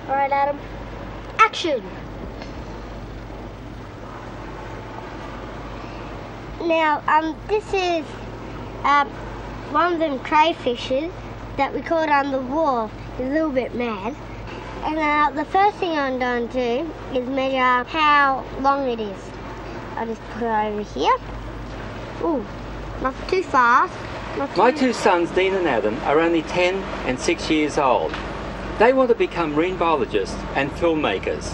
All right, Adam. Action! Now, this is one of them crayfishes that we caught on the wharf. He's a little bit mad. And the first thing I'm going to do is measure how long it is. I'll just put it over here. Ooh, not too fast. My two sons, Dean and Adam, are only 10 and 6 years old. They want to become marine biologists and filmmakers.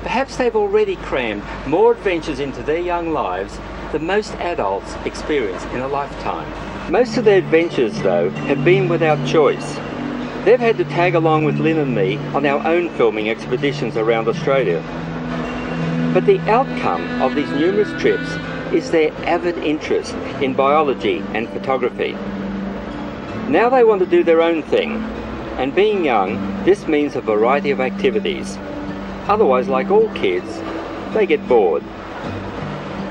Perhaps they've already crammed more adventures into their young lives than most adults experience in a lifetime. Most of their adventures, though, have been without choice. They've had to tag along with Lynn and me on our own filming expeditions around Australia. But the outcome of these numerous trips is their avid interest in biology and photography. Now they want to do their own thing, and being young, this means a variety of activities. Otherwise, like all kids, they get bored.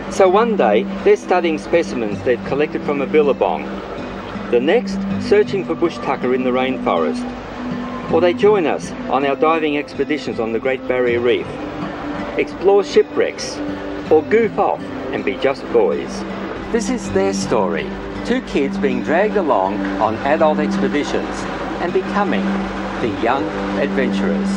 So one day, they're studying specimens they've collected from a billabong. The next, searching for bush tucker in the rainforest. Or they join us on our diving expeditions on the Great Barrier Reef, explore shipwrecks, or goof off and be just boys. This is their story. Two kids being dragged along on adult expeditions and becoming the young adventurers.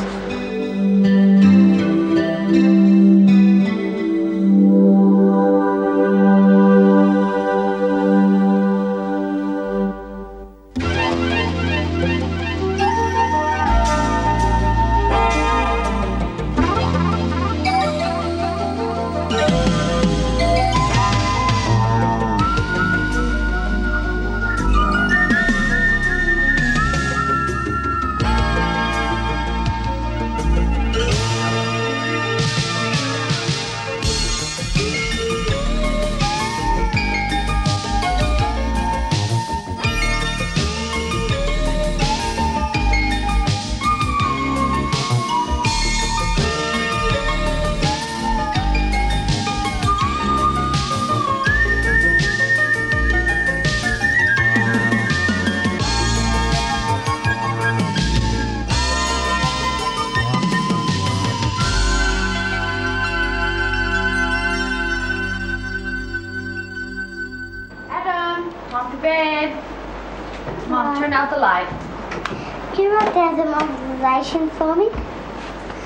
Turn out the light. Can you write down some observations for me?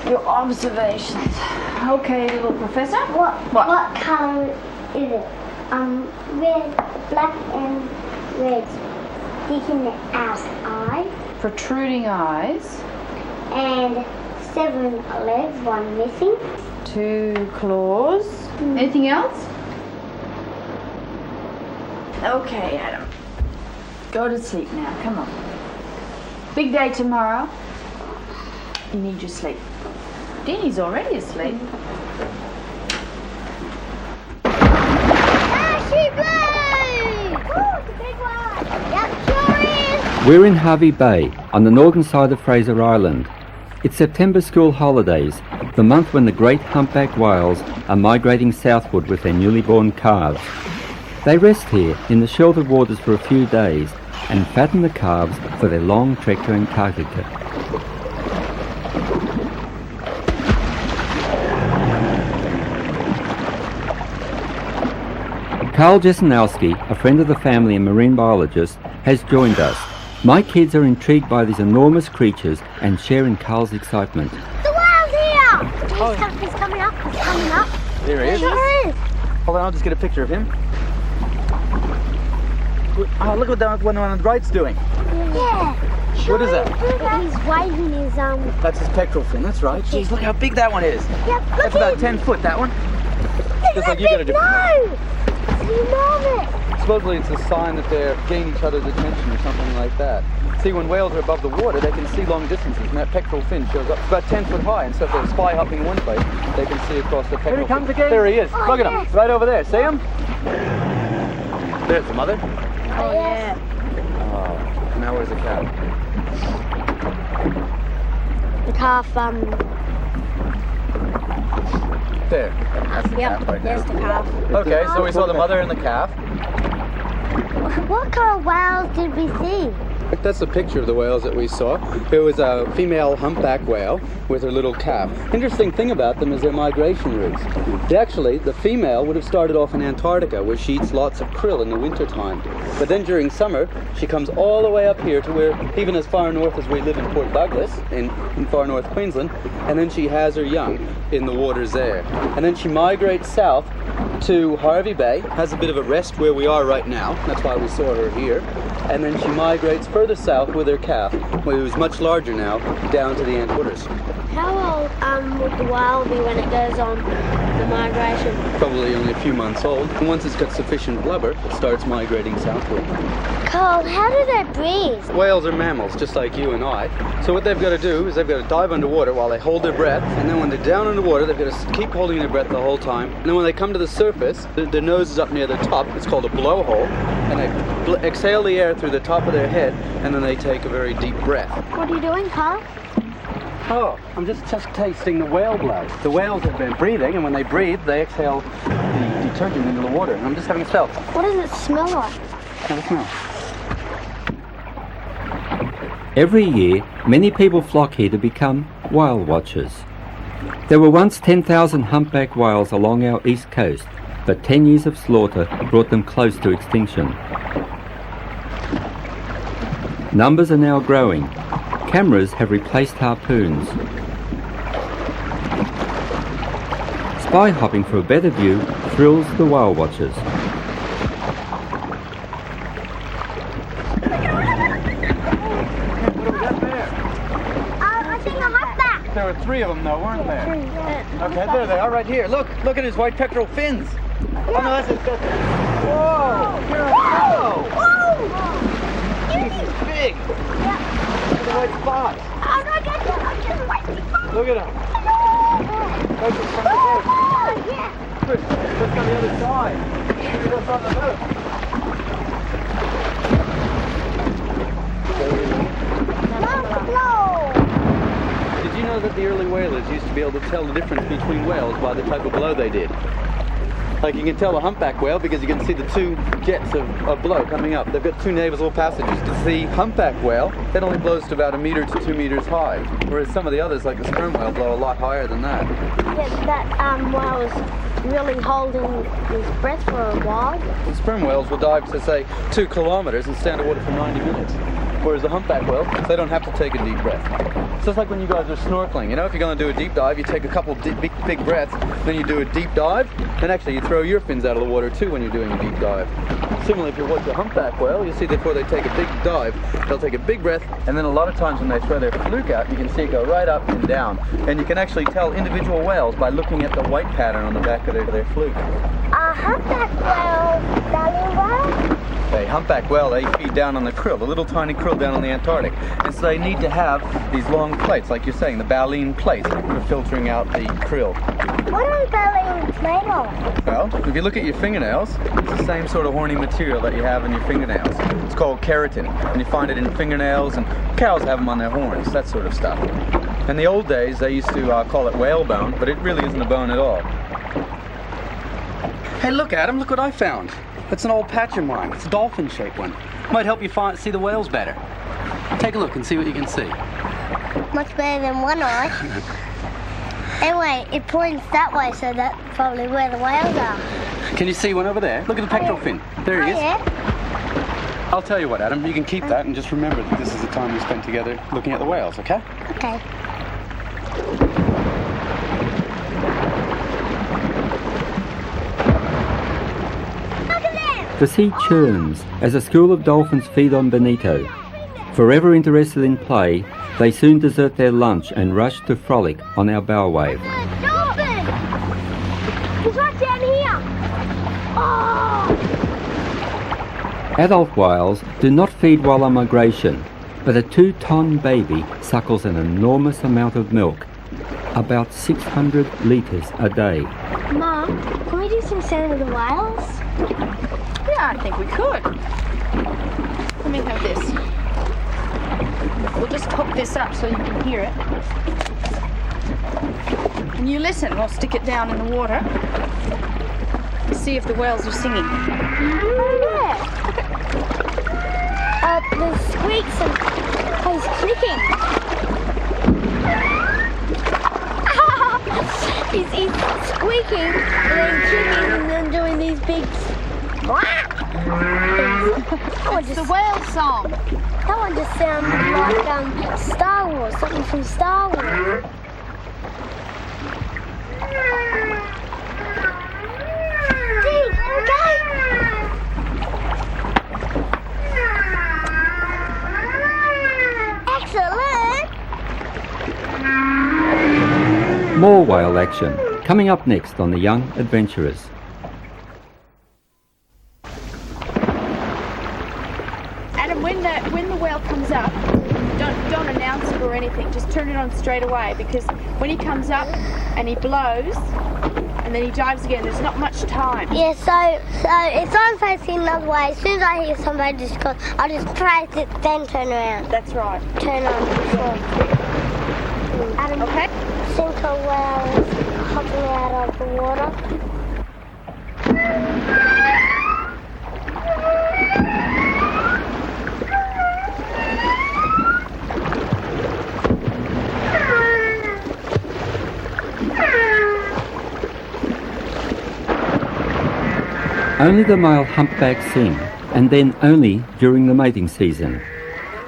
Your observations. Okay, little professor. What colour is it? Red, black and red. Sticking out eye. Protruding eyes. And 7 legs, 1 missing. 2 claws. Anything else? Okay, Adam. Go to sleep now, come on. Big day tomorrow. You need your sleep. Deanie's already asleep. There she blew! Woo, it's a big one. Yep, sure is. We're in Hervey Bay, on the northern side of Fraser Island. It's September school holidays, the month when the great humpback whales are migrating southward with their newly born calves. They rest here in the sheltered waters for a few days and fatten the calves for their long trek to Antarctica. Carl Jesenowski, a friend of the family and marine biologist, has joined us. My kids are intrigued by these enormous creatures and share in Carl's excitement. The whale's here! He's coming up, he's coming up. There he is. Sure is. Hold on, I'll just get a picture of him. Oh, look what that one on the right's doing. Yeah. What is that? He's waving his That's his pectoral fin, that's right. Jeez, look how big that one is. Yep, That's about 10 foot, that one. Just like you gotta do. No! It's enormous. Supposedly it's a sign that they're gaining each other's attention or something like that. See, when whales are above the water, they can see long distances, and that pectoral fin shows up. It's about 10 foot high, and so if they're spy hopping in one place, they can see across the pectoral fin. Here he comes again. There he is. Oh, look at him. Right over there. See him? There's the mother. Oh, yeah. Oh, now where's the calf? The calf, There. That's the calf right there's there. the calf. Okay, so we saw the mother and the calf. What kind of whales did we see? That's a picture of the whales that we saw. It was a female humpback whale with her little calf. Interesting thing about them is their migration routes. The female would have started off in Antarctica, where she eats lots of krill in the wintertime. But then during summer, she comes all the way up here to where, even as far north as we live in Port Douglas, in far north Queensland, and then she has her young in the waters there. And then she migrates south to Hervey Bay, has a bit of a rest where we are right now, that's why we saw her here, and then she migrates further south with her calf, who's much larger now, down to the Antipodes. How old would the whale be when it goes on the migration? Probably only a few months old. And once it's got sufficient blubber, it starts migrating southward. Carl, how do they breathe? Whales are mammals, just like you and I. So what they've got to do is they've got to dive underwater while they hold their breath, and then when they're down underwater, they've got to keep holding their breath the whole time. And then when they come to the surface, their nose is up near the top. It's called a blowhole, and they exhale the air through the top of their head, and then they take a very deep breath. What are you doing, Carl? Oh, I'm just tasting the whale blood. The whales have been breathing, and when they breathe, they exhale the detergent into the water. And I'm just having a smell. What does it smell like? Have a smell. Every year, many people flock here to become whale watchers. There were once 10,000 humpback whales along our east coast, but 10 years of slaughter brought them close to extinction. Numbers are now growing. Cameras have replaced harpoons. Spy hopping for a better view thrills the whale watchers. I think a humpback. There were 3 of them though, weren't there? Okay, there they are right here. Look at his white pectoral fins. Oh no, that's it. Whoa! Whoa! He's big. Look at the white spots. Look at him. That's just from the head. Let's go the other side. Maybe that's on the boat. Did you know that the early whalers used to be able to tell the difference between whales by the type of blow they did? Like you can tell a humpback whale because you can see the 2 jets of blow coming up. They've got 2 nasal passages. To see humpback whale, it only blows to about 1 meter to 2 meters high, whereas some of the others, like the sperm whale, blow a lot higher than that. Yeah, that whale is really holding his breath for a while. The sperm whales will dive to say 2 kilometers and stay underwater for 90 minutes. Whereas the humpback whale, they don't have to take a deep breath. It's just like when you guys are snorkeling. You know, if you're going to do a deep dive, you take a couple big breaths, then you do a deep dive, and actually you throw your fins out of the water too when you're doing a deep dive. Similarly, if you watch a humpback whale, you'll see before they take a big dive, they'll take a big breath, and then a lot of times when they throw their fluke out, you can see it go right up and down. And you can actually tell individual whales by looking at the white pattern on the back of their fluke. A humpback whale, darling whale? A humpback whale, they feed down on the krill, the little tiny krill down on the Antarctic. And so they need to have these long plates, like you're saying, the baleen plates for filtering out the krill. What are baleens made of? Well, if you look at your fingernails, it's the same sort of horny material that you have in your fingernails. It's called keratin, and you find it in fingernails, and cows have them on their horns, that sort of stuff. In the old days, they used to call it whale bone, but it really isn't a bone at all. Hey, look, Adam, look what I found. It's an old patch of mine. It's a dolphin-shaped one. Might help you see the whales better. Take a look and see what you can see. Much better than one eye. Anyway, it points that way, so that's probably where the whales are. Can you see one over there? Look at the pectoral fin. There he is. Yeah. I'll tell you what, Adam, you can keep that and just remember that this is the time we spent together looking at the whales, okay? Okay. The sea churns as a school of dolphins feed on bonito. Forever interested in play, they soon desert their lunch and rush to frolic on our bow wave. Dolphin! He's right down here! Oh! Adult whales do not feed while on migration, but a 2-ton baby suckles an enormous amount of milk, about 600 litres a day. Mum, can we do some sound of the whales? Yeah, I think we could. Let me have this. We'll just hook this up so you can hear it. And you listen. We'll stick it down in the water. See if the whales are singing. Yeah. the squeaks and he's clicking. he's squeaking and then clicking and then doing these big. It's the whale song. That one just sounded like Star Wars, something from Star Wars. Steve, okay? Excellent! More whale action coming up next on The Young Adventurers. Adam, when the whale comes up, don't announce it or anything. Just turn it on straight away, because when he comes up and he blows and then he dives again, there's not much time. Yeah, so if I'm facing another way, as soon as I hear somebody just go, I'll just trace it, then turn around. That's right. Turn on. Adam, Okay. Cinco whales hopping out of the water. Only the male humpbacks sing, and then only during the mating season.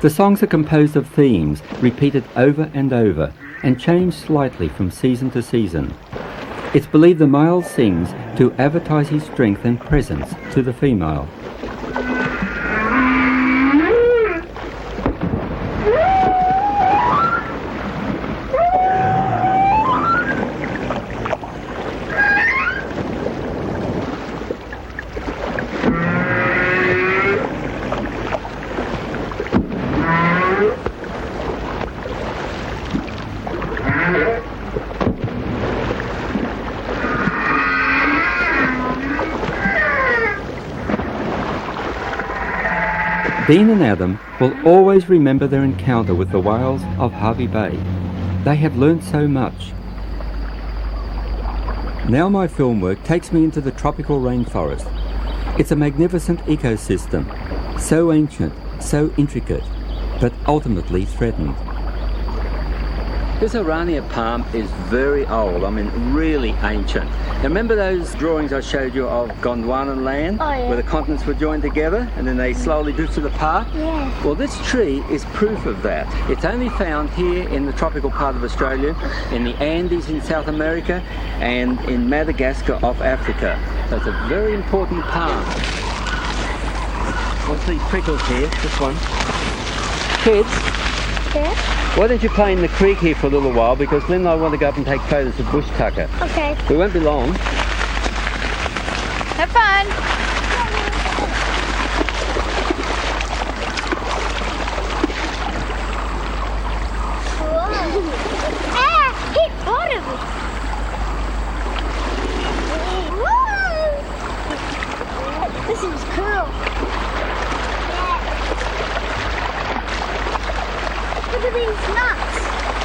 The songs are composed of themes repeated over and over and change slightly from season to season. It's believed the male sings to advertise his strength and presence to the female. Dean and Adam will always remember their encounter with the whales of Hervey Bay. They have learned so much. Now my film work takes me into the tropical rainforest. It's a magnificent ecosystem, so ancient, so intricate, but ultimately threatened. This Orania palm is very old, really ancient. Now remember those drawings I showed you of Gondwanan land? Oh, yeah. Where the continents were joined together and then they slowly drifted apart? Yeah. Well, this tree is proof of that. It's only found here in the tropical part of Australia, in the Andes in South America, and in Madagascar off Africa. So it's a very important palm. What's these prickles here? This one. Kids, Yeah? why don't you play in the creek here for a little while, because Lynn and I want to go up and take photos of bush tucker. Okay. We won't be long. Have fun. Hit bottom. This is cool. Look at these nuts.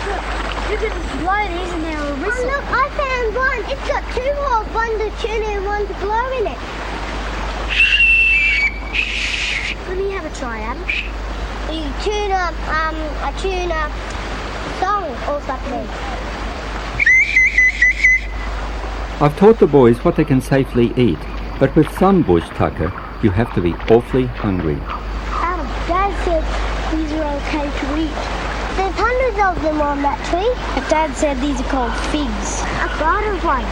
Look, you can blow these and they'll whistle. Oh, look, I found one. It's got two holes, one to tune and one to blow in it. Let me have a try, Adam. You tune a song or something. I've taught the boys what they can safely eat, but with some bush tucker, you have to be awfully hungry. Dad said these are okay to eat. There's hundreds of them on that tree. But Dad said these are called figs. I've got one.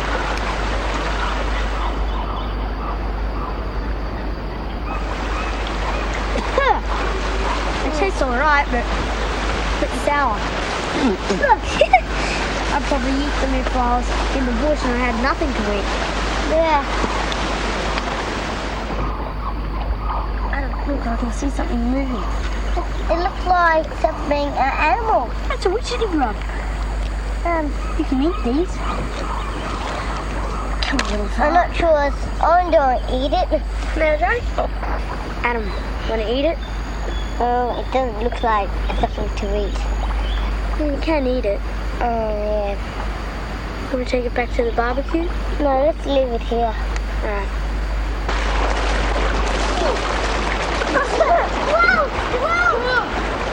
It tastes alright, but a bit sour. Look. I'd probably eat them if I was in the bush and I had nothing to eat. Yeah. Look, I can see something moving. It looks like something, an animal. That's a witchetty grub. You can eat these. Come on, little fella. I'm not sure if I'm going to eat it. No, don't. Adam, want to eat it? Oh, it doesn't look like something to eat. You can eat it. Oh, yeah. Want to take it back to the barbecue? No, let's leave it here. Alright. Wow!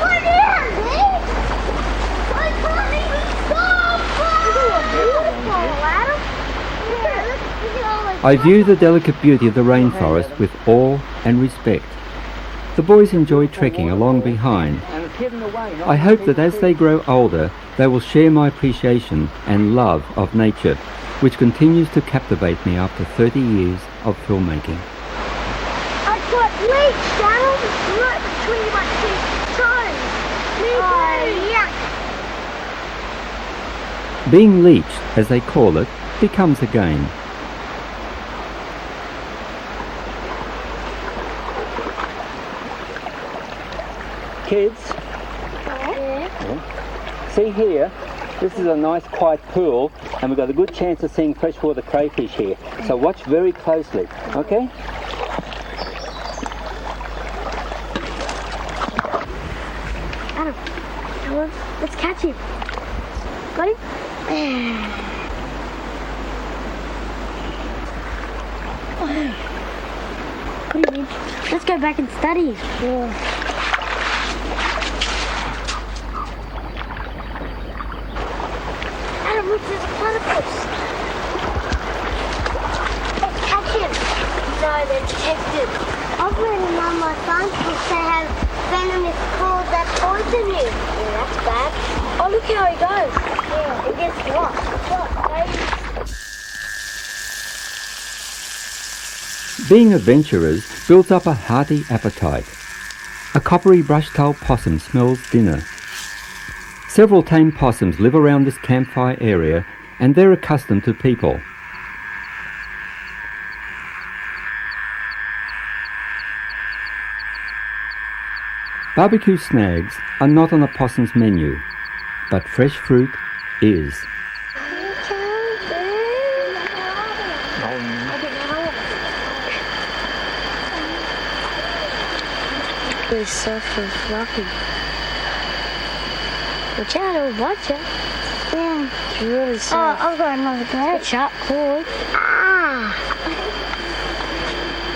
What is it? I can't even stop! Beautiful, Adam. Yeah, look at all this. I view the delicate beauty of the rainforest with awe and respect. The boys enjoy trekking along behind. I hope that as they grow older, they will share my appreciation and love of nature, which continues to captivate me after 30 years of filmmaking. I got leech, Adam. Right between my two toes. Oh, yuck. Being leeched, as they call it, becomes a game. Kids, see here, this is a nice quiet pool and we've got a good chance of seeing freshwater crayfish here. So watch very closely, okay? Adam, come on, let's catch him. Got him? What do you mean? Let's go back and study. Yeah. Adam, look, there's a platypus. Let's catch him. No, they're protected. I've read in one of my science books they have venomous claws that poison you. Yeah, that's bad. Oh, look how he goes. Yeah, and guess what? Being adventurers builds up a hearty appetite. A coppery brush-tailed possum smells dinner. Several tame possums live around this campfire area and they're accustomed to people. Barbecue snags are not on a possum's menu, but fresh fruit is. Really soft and fluffy. Watch out, it'll bite you. Yeah, it's really soft. Oh, I've got another great sharp claw. Ah!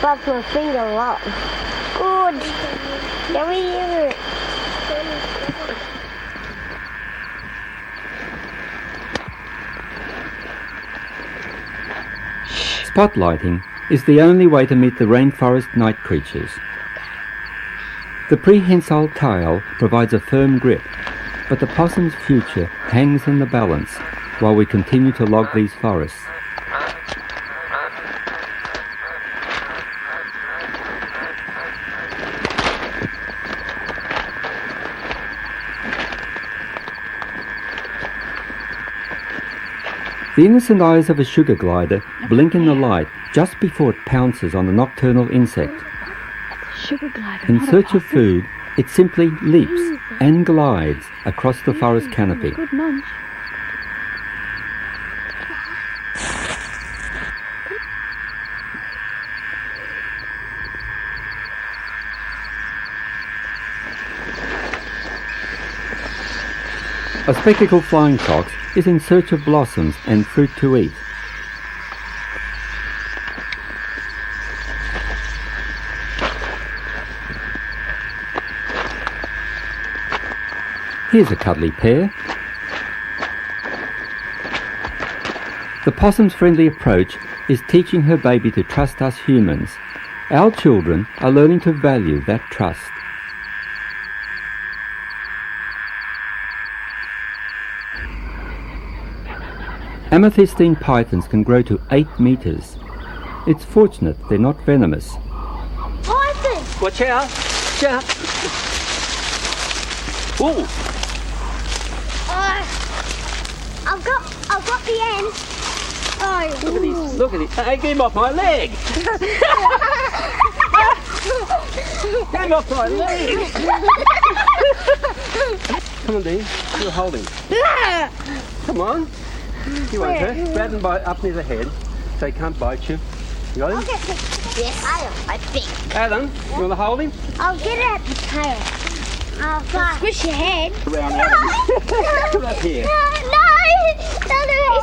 Bumped my finger a lot. Good. Yummy, yummy. Spotlighting is the only way to meet the rainforest night creatures. The prehensile tail provides a firm grip, but the possum's future hangs in the balance while we continue to log these forests. The innocent eyes of a sugar glider blink in the light just before it pounces on a nocturnal insect. Sugar glider. In search of food, it simply leaps and glides across the forest canopy. Good munch. A spectacled flying fox is in search of blossoms and fruit to eat. Here's a cuddly pair. The possum's friendly approach is teaching her baby to trust us humans. Our children are learning to value that trust. Amethystine pythons can grow to 8 meters. It's fortunate they're not venomous. Python! Watch out! Watch out! Ooh! I've got the end. Oh, Look at these! Look at these! Hey, get him off my leg! Get him off my leg! Come on, Dean. You hold him. Come on. You won't hurt. Grab him by up near the head so he can't bite you. You got him? I'll get the yes, I think. Adam, you want to hold him? I'll get it at the tail. I'll squish your head. Around Adam. Come up here. No!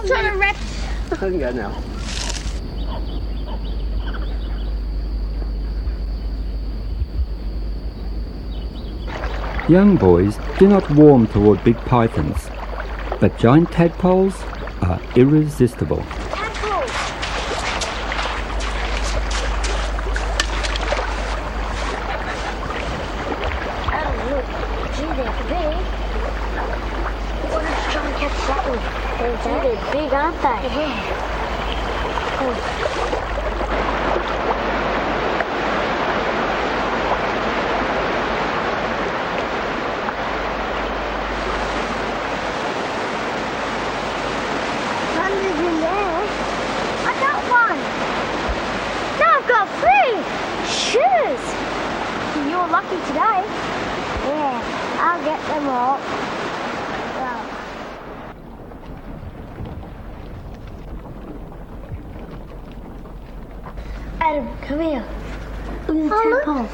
He's trying to wrap. Let him go now. Young boys do not warm toward big pythons, but giant tadpoles are irresistible. They're big, aren't they? Thunder's in there. I got one. No, I've got 3. Shooters. You're lucky today. Yeah, I'll get them all. Well, Adam, come here. Look at the tadpole.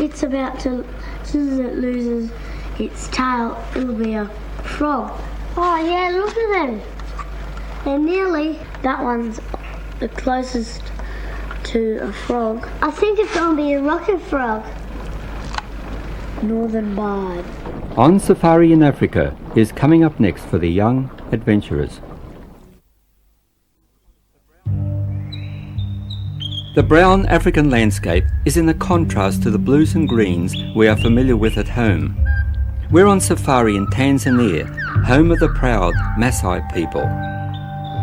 It's about to, as soon as it loses its tail, it'll be a frog. Oh yeah, look at them. They're nearly, that one's the closest to a frog. I think it's going to be a rocket frog. Northern Bard. On Safari in Africa is coming up next for the young adventurers. The brown African landscape is in a contrast to the blues and greens we are familiar with at home. We're on safari in Tanzania, home of the proud Maasai people.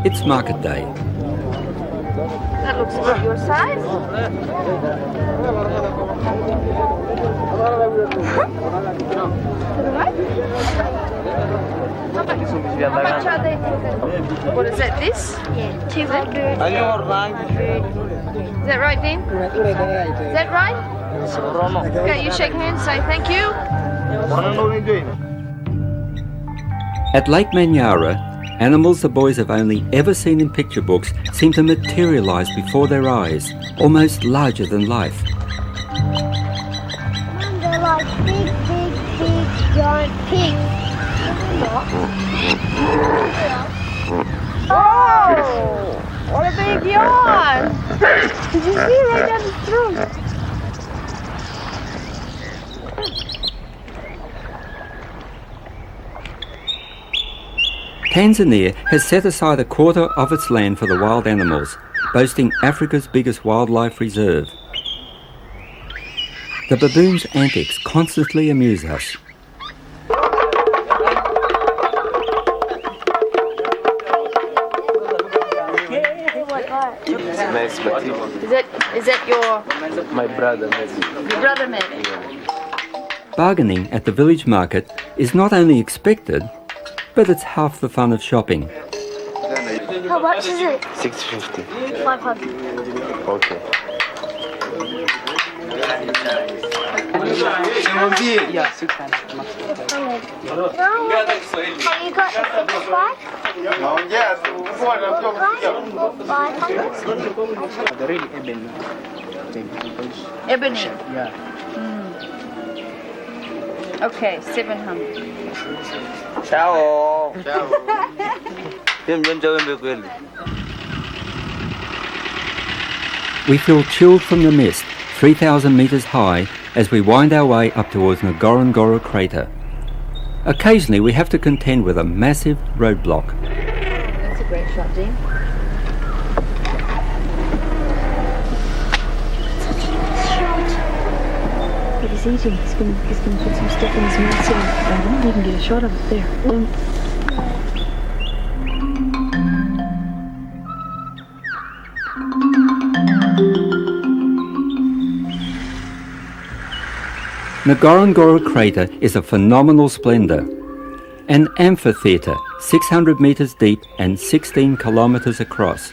It's market day. That looks about your size. How much are they? What is that, this? Yeah, 200. Is that right, Dean? Is that right? Okay, you shake hands, say thank you. At Lake Manyara, animals the boys have only ever seen in picture books seem to materialise before their eyes, almost larger than life. They're like big, giant pigs. Oh! What a big yawn! Did you see right down the throat? Tanzania has set aside a quarter of its land for the wild animals, boasting Africa's biggest wildlife reserve. The baboon's antics constantly amuse us. Is that your My brother. brother made it? Bargaining at the village market is not only expected, but it's half the fun of shopping. How much is it? 650. 500. Okay. Yeah, 600. No. Have you got this bag? 500. They're really ebony. Ebony. Yeah. Okay, 700. Ciao. We feel chilled from the mist, 3,000 metres high, as we wind our way up towards Ngorongoro crater. Occasionally we have to contend with a massive roadblock. That's a great shot, Dean. But he's eating. He's gonna put some stuff in his mouth. So I won't even get a shot of it there. Ngorongoro crater is a phenomenal splendour. An amphitheatre 600 metres deep and 16 kilometres across.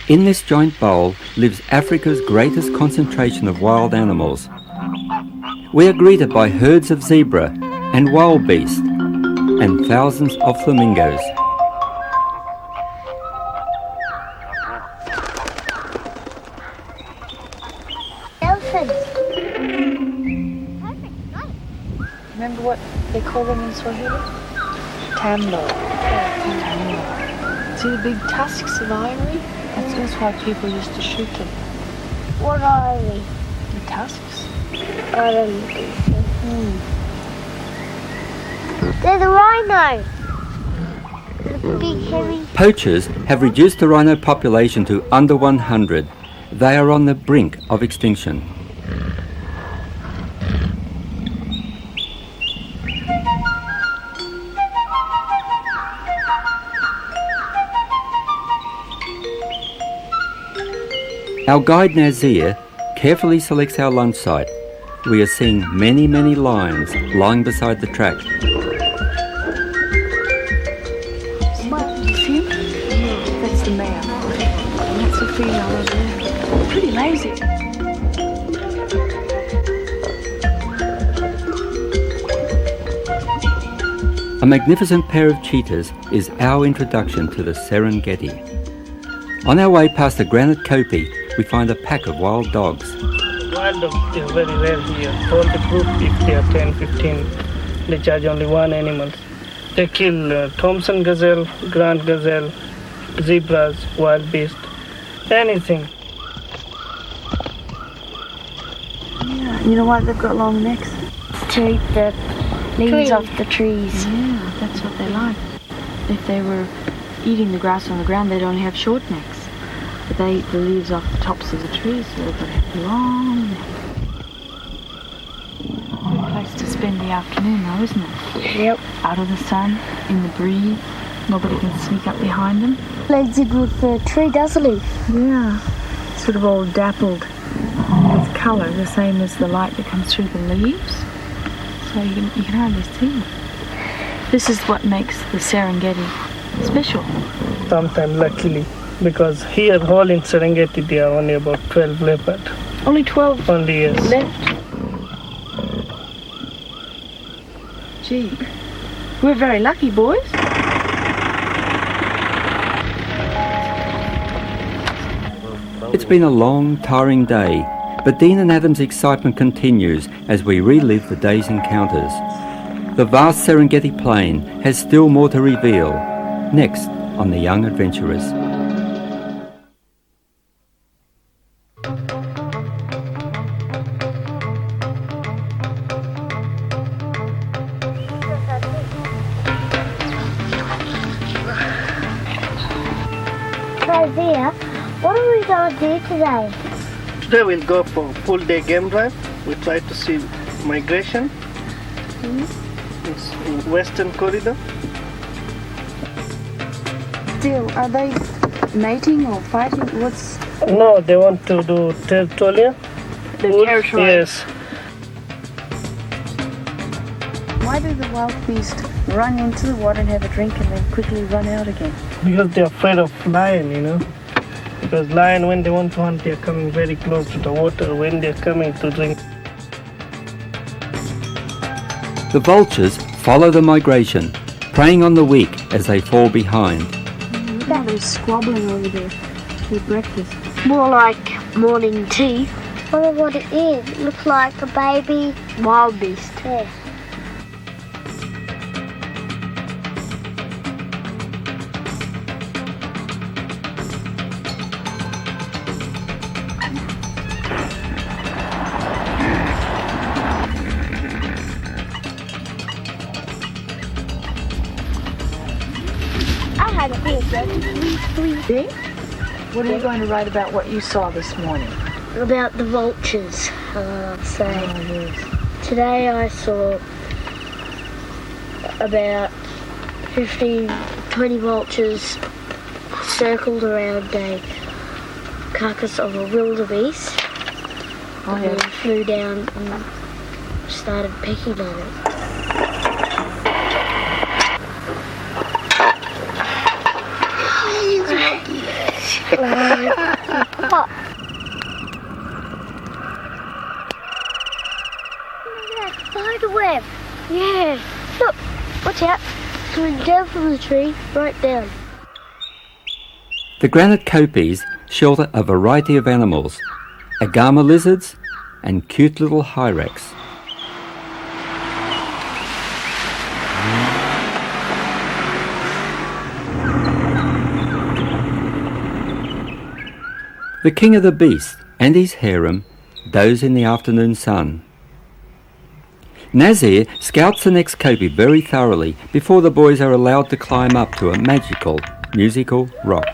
In this giant bowl lives Africa's greatest concentration of wild animals. We are greeted by herds of zebra and wild beast and thousands of flamingos. Elephants. Remember what they call them in Swahili? Tambo. See the big tusks of ivory? That's why people used to shoot them. What are they? The tusks. I don't know. There's a rhino. The big heavy. Poachers have reduced the rhino population to under 100. They are on the brink of extinction. Our guide Nazir carefully selects our lunch site. We are seeing many, many lions lying beside the track. See him? That's the male. And that's the female over there. Pretty lazy. A magnificent pair of cheetahs is our introduction to the Serengeti. On our way past the granite kopi, we find a pack of wild dogs. Wild dogs is very rare here. All the group, if they are 10, 15, they charge only one animal. They kill Thompson gazelle, Grand gazelle, zebras, wild beast, anything. Yeah, you know why they've got long necks? To eat the leaves off the trees. Yeah, that's what they like. If they were eating the grass on the ground, they'd only have short necks. But they eat the leaves off the tops of the trees, so they've got a long neck. Good place to spend the afternoon though, isn't it? Yep. Out of the sun, in the breeze, nobody can sneak up behind them. Blends in with the tree, doesn't he? Yeah, sort of all dappled with colour, the same as the light that comes through the leaves. So you can hardly see it. This is what makes the Serengeti special. Sometimes luckily, because here all in Serengeti there are only about 12 leopard. Only 12 Only, yes. left. Gee, we're very lucky, boys. It's been a long, tiring day, but Dean and Adam's excitement continues as we relive the day's encounters. The vast Serengeti plain has still more to reveal. Next on The Young Adventurers. Nazir, what are we going to do today? Today we'll go for a full day game drive. We try to see migration. It's in Western Corridor. Still, are they mating or fighting? What's No, they want to do territorial. their territory? Yes. Why do the wild beast run into the water and have a drink and then quickly run out again? Because they're afraid of lion, you know. Because lion, when they want to hunt, they're coming very close to the water when they're coming to drink. The vultures follow the migration, preying on the weak as they fall behind. Oh, they're squabbling over their breakfast. More like morning tea. I wonder what it is. It looks like a baby wild beast. Yeah. I had a think. What are you going to write about what you saw this morning? About the vultures. Today I saw about 15, 20 vultures circled around a carcass of a wildebeest and then flew down and started pecking on it. What? Spider web. Yeah. Look, watch out. It's coming down from the tree, right down. The granite kopis shelter a variety of animals, agama lizards and cute little hyrax. The king of the beasts and his harem doze in the afternoon sun. Nazir scouts the next copy very thoroughly before the boys are allowed to climb up to a magical, musical rock.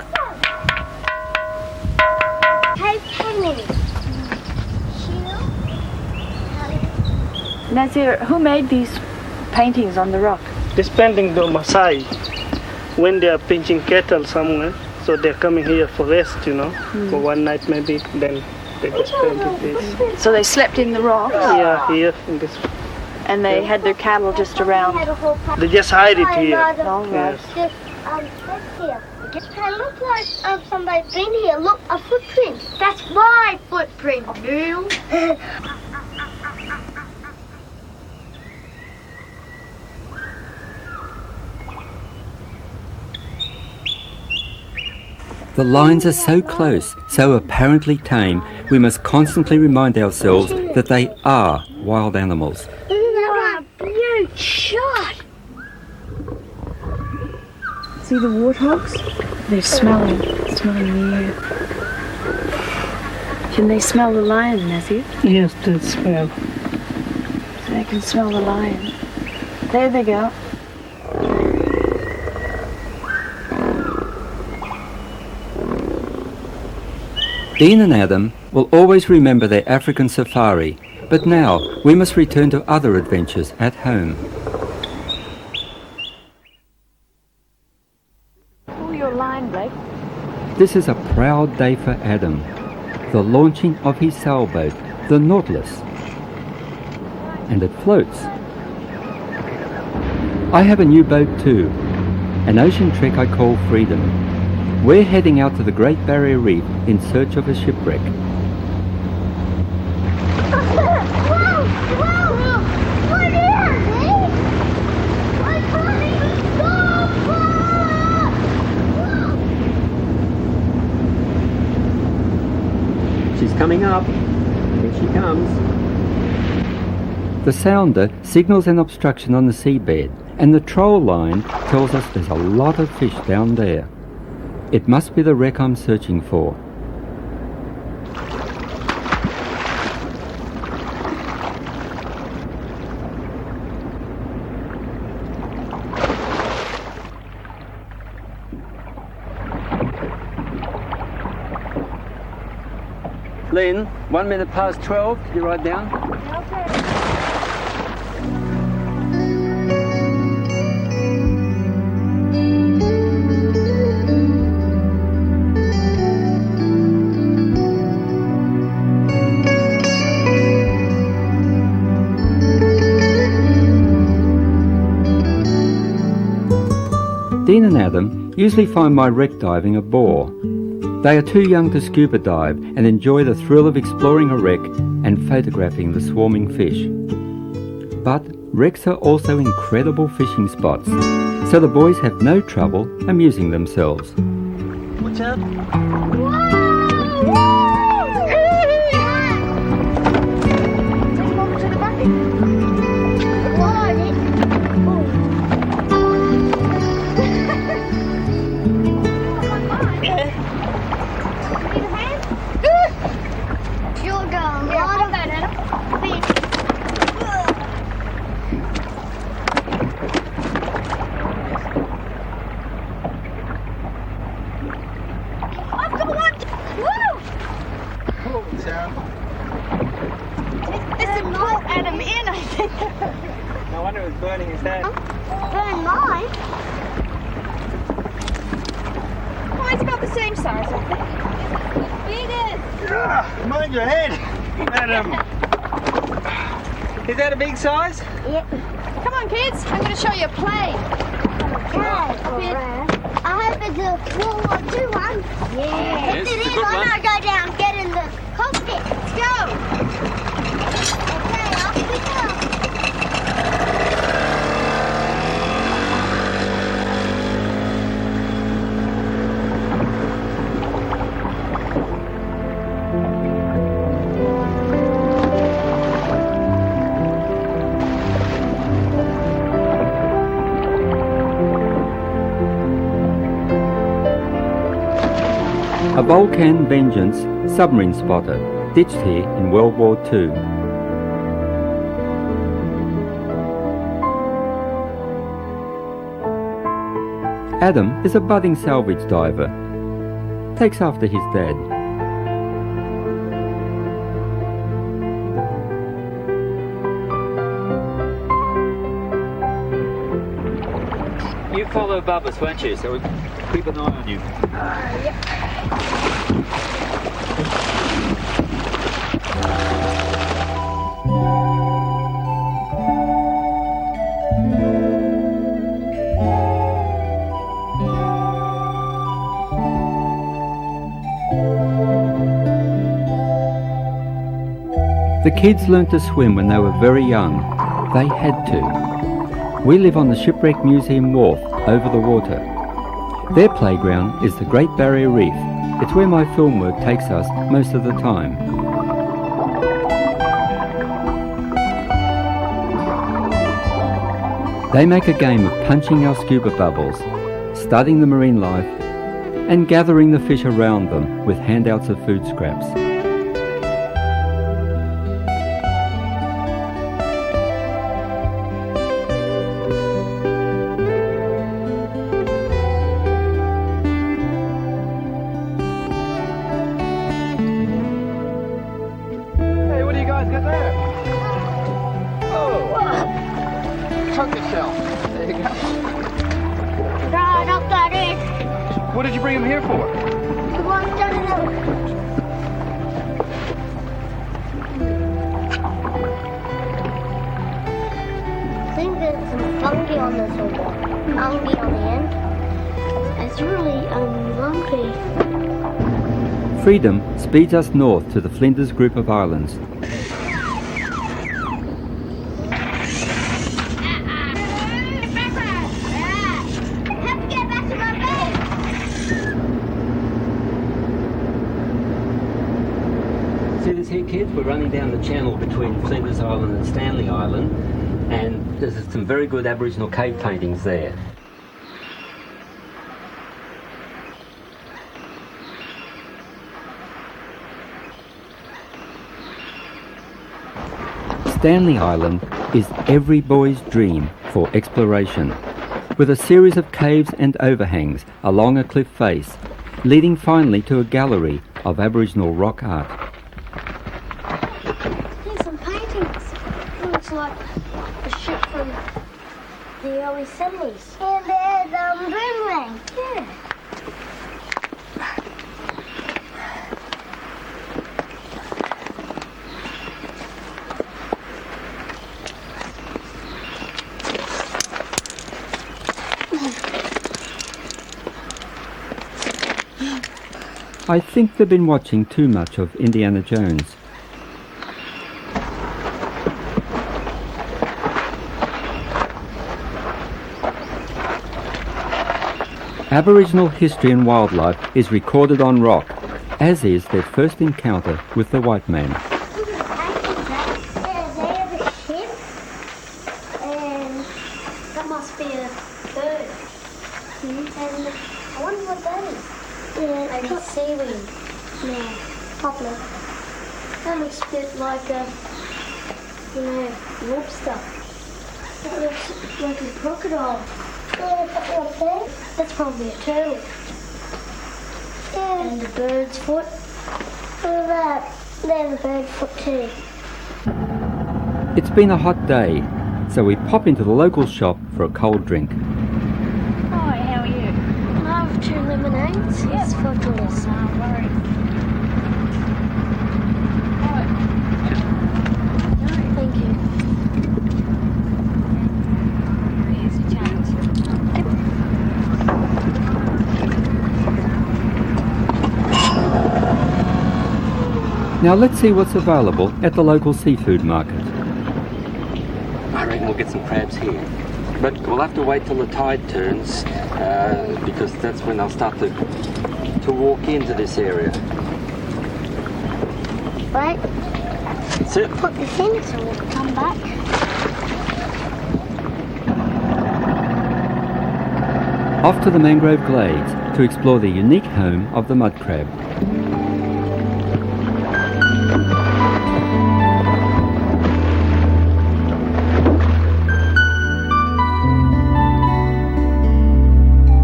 Hey, Penny. Nazir, who made these paintings on the rock? This painting, the Maasai, when they are pinching cattle somewhere, so they're coming here for rest, for one night maybe, then they just painted this. So they slept in the rock? Yeah, here in this. And they had their cattle just around? They just hide it here. All right. Yes. This can look like somebody's been here. Look, a footprint. That's my footprint, Neil. The lines are so close, so apparently tame, we must constantly remind ourselves that they are wild animals. What a huge shot. See the warthogs? They're smelling the air. Can they smell the lion, Nazir? Yes, they smell. So they can smell the lion. There they go. Dean and Adam will always remember their African safari, but now we must return to other adventures at home. Pull your line, Blake. This is a proud day for Adam, the launching of his sailboat, the Nautilus. And it floats. I have a new boat too, an ocean trek I call Freedom. We're heading out to the Great Barrier Reef in search of a shipwreck. Whoa! What is it? I can't even go! She's coming up. Here she comes. The sounder signals an obstruction on the seabed, and the troll line tells us there's a lot of fish down there. It must be the wreck I'm searching for. Lynn, 1 minute past 12, could you write down? Dean and Adam usually find my wreck diving a bore. They are too young to scuba dive and enjoy the thrill of exploring a wreck and photographing the swarming fish. But wrecks are also incredible fishing spots, so the boys have no trouble amusing themselves. Watch out. No wonder it was burning his head. Burn mine? Oh, it's about the same size, I think. Bigger. Mind your head, Adam. Is that a big size? Yep. Come on, kids. I'm going to show you a plane. I hope it's a World War II one. Yeah. Yes, If it it's a is, good I'm one. going to go down and get in the cockpit. Let's go. Okay, off we go. A Vulcan Vengeance submarine spotter, ditched here in World War II. Adam is a budding salvage diver. Takes after his dad. You follow above us, won't you? So we keep an eye on you. The kids learned to swim when they were very young. They had to. We live on the Shipwreck Museum Wharf over the water. Their playground is the Great Barrier Reef. It's where my film work takes us most of the time. They make a game of punching our scuba bubbles, studying the marine life, and gathering the fish around them with handouts of food scraps. What did you bring him here for? I think there's some fungi on this one. Fungi on the end. It's really lumpy. Freedom speeds us north to the Flinders group of islands. See this here, kids? We're running down the channel between Flinders Island and Stanley Island, and there's some very good Aboriginal cave paintings there. Stanley Island is every boy's dream for exploration, with a series of caves and overhangs along a cliff face, leading finally to a gallery of Aboriginal rock art. Here's some paintings. Looks like a ship from the early 70s. And there's boomerang. Yeah. I think they've been watching too much of Indiana Jones. Aboriginal history and wildlife is recorded on rock, as is their first encounter with the white man. There's a ship, and that must be a bird. And I wonder what that is. Yeah, maybe seaweed. No, probably. That looks a bit like a, lobster. That looks like a crocodile. Yeah, that right there. That's probably a turtle. Yeah. And a bird's foot. Look at that. There's a bird's foot too. It's been a hot day, so we pop into the local shop for a cold drink. Hi, how are you? Can I have 2 lemonades? Yes, $4. No worries. Thank you. Here's your change. Now let's see what's available at the local seafood market. I reckon we'll get some crabs here. But we'll have to wait till the tide turns, because that's when they'll start to walk into this area. Right? That's it. Put this in so we'll come back. Off to the mangrove glades to explore the unique home of the mud crab.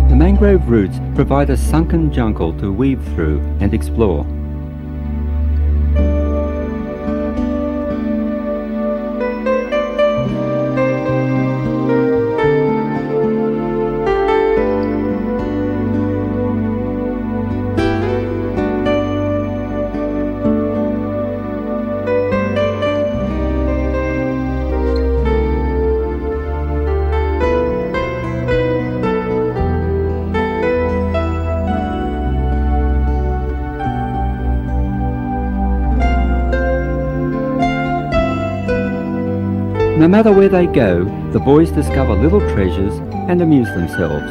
The mangrove roots provide a sunken jungle to weave through and explore. No matter where they go, the boys discover little treasures and amuse themselves.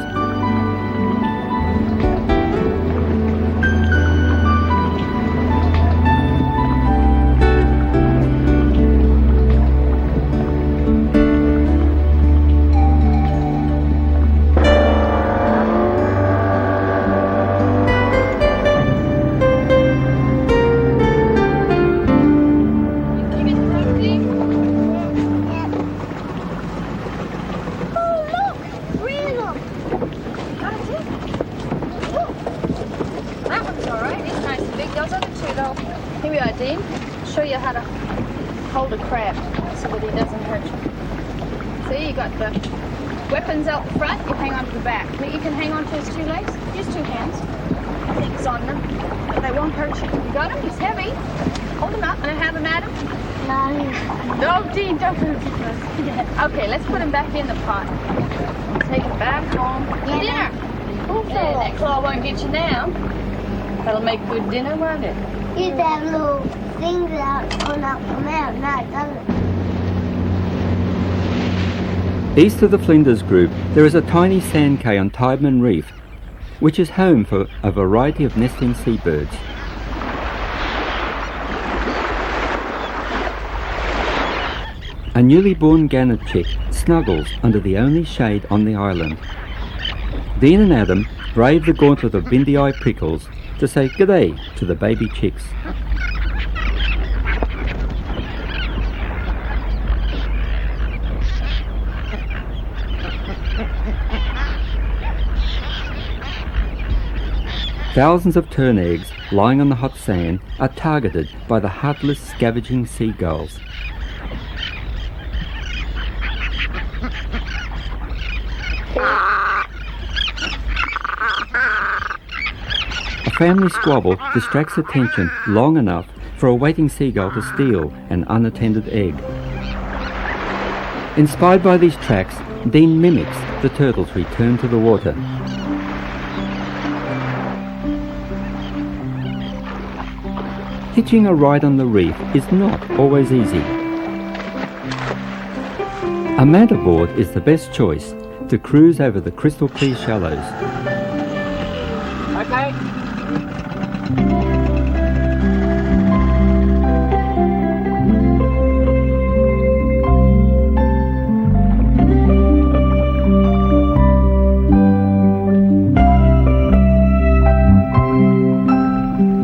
Here we are, Dean. Show you how to hold a crab so that he doesn't hurt you. See, you got the weapons out the front, you hang on to the back. But you can hang on to his two legs, use two hands. Things on them, but they won't hurt you. You got him? He's heavy. Hold him up and have him at him. No, Dean, don't put him too close. Okay, let's put him back in the pot. Take him back home. Eat dinner. And that claw won't get you now. That'll make good dinner, won't it? Use that little things out on up from out. No, it doesn't. East of the Flinders Group, there is a tiny sand cay on Tiedemann Reef, which is home for a variety of nesting seabirds. A newly born gannet chick snuggles under the only shade on the island. Dean and Adam brave the gauntlet of Bindi-eye prickles to say g'day to the baby chicks. Thousands of tern eggs lying on the hot sand are targeted by the heartless scavenging seagulls. A family squabble distracts attention long enough for a waiting seagull to steal an unattended egg. Inspired by these tracks, Dean mimics the turtle's return to the water. Hitching a ride on the reef is not always easy. A manta board is the best choice to cruise over the crystal clear shallows. Okay.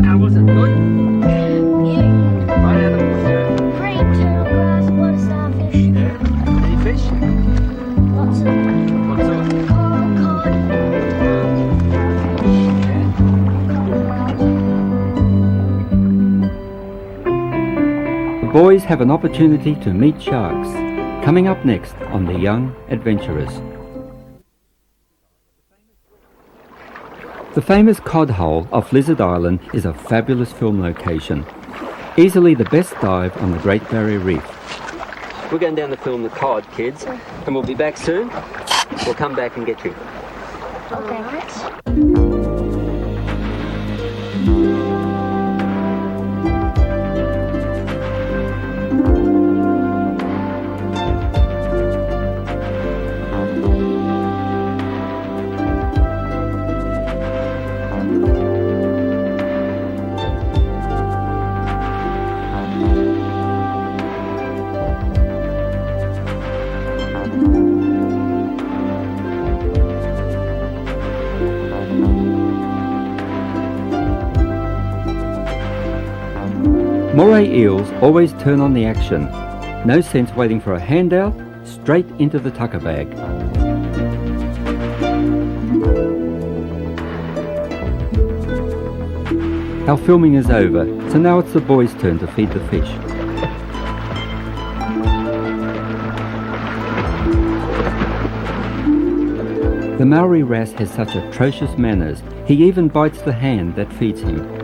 Now, was it good? Right out of the water. Great turtle grass, water starfish, Yeah. Any fish? lots of What sort? coral, cod, The boys have an opportunity to meet sharks. Coming up next on The Young Adventurers. The famous cod hole off Lizard Island is a fabulous film location. Easily the best dive on the Great Barrier Reef. We're going down to film the cod, kids, and we'll be back soon. We'll come back and get you. Moray eels always turn on the action. No sense waiting for a handout, straight into the tucker bag. Our filming is over, so now it's the boys' turn to feed the fish. The Maori wrasse has such atrocious manners, he even bites the hand that feeds him.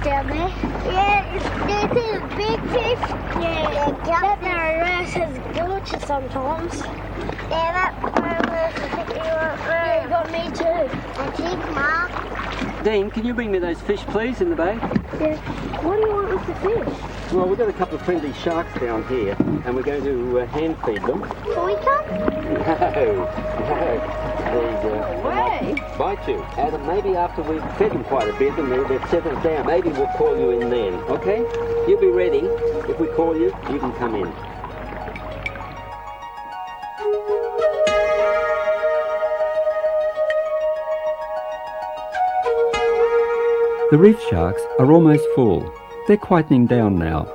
Down there. Yeah, it's a big fish. Yeah, that Maori wrasse has gorgeous sometimes. Yeah, that Maori wrasse is picking you up. Yeah, you got me too. I think, Mark. Dean, can you bring me those fish, please, in the bay? Yeah. What do you want with the fish? Well, we've got a couple of friendly sharks down here, and we're going to hand feed them. Can we come? No. They might bite you. Adam, maybe after we've fed them quite a bit and they've settled down, maybe we'll call you in then, okay? You'll be ready. If we call you, you can come in. The reef sharks are almost full. They're quietening down now.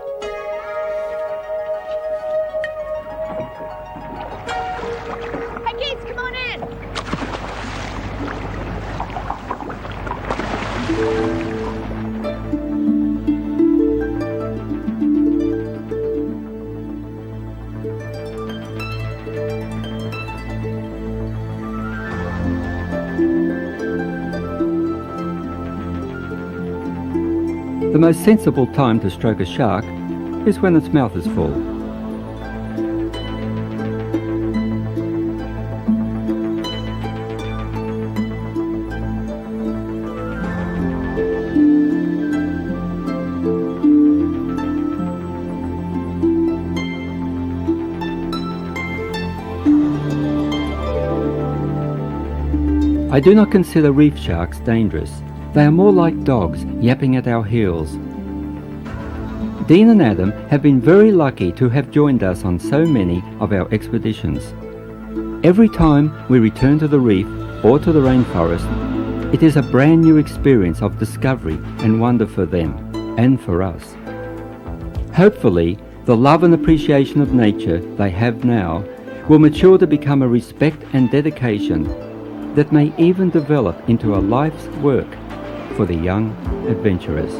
The most sensible time to stroke a shark is when its mouth is full. I do not consider reef sharks dangerous. They are more like dogs yapping at our heels. Dean and Adam have been very lucky to have joined us on so many of our expeditions. Every time we return to the reef or to the rainforest, it is a brand new experience of discovery and wonder for them and for us. Hopefully, the love and appreciation of nature they have now will mature to become a respect and dedication that may even develop into a life's work for the young adventurers.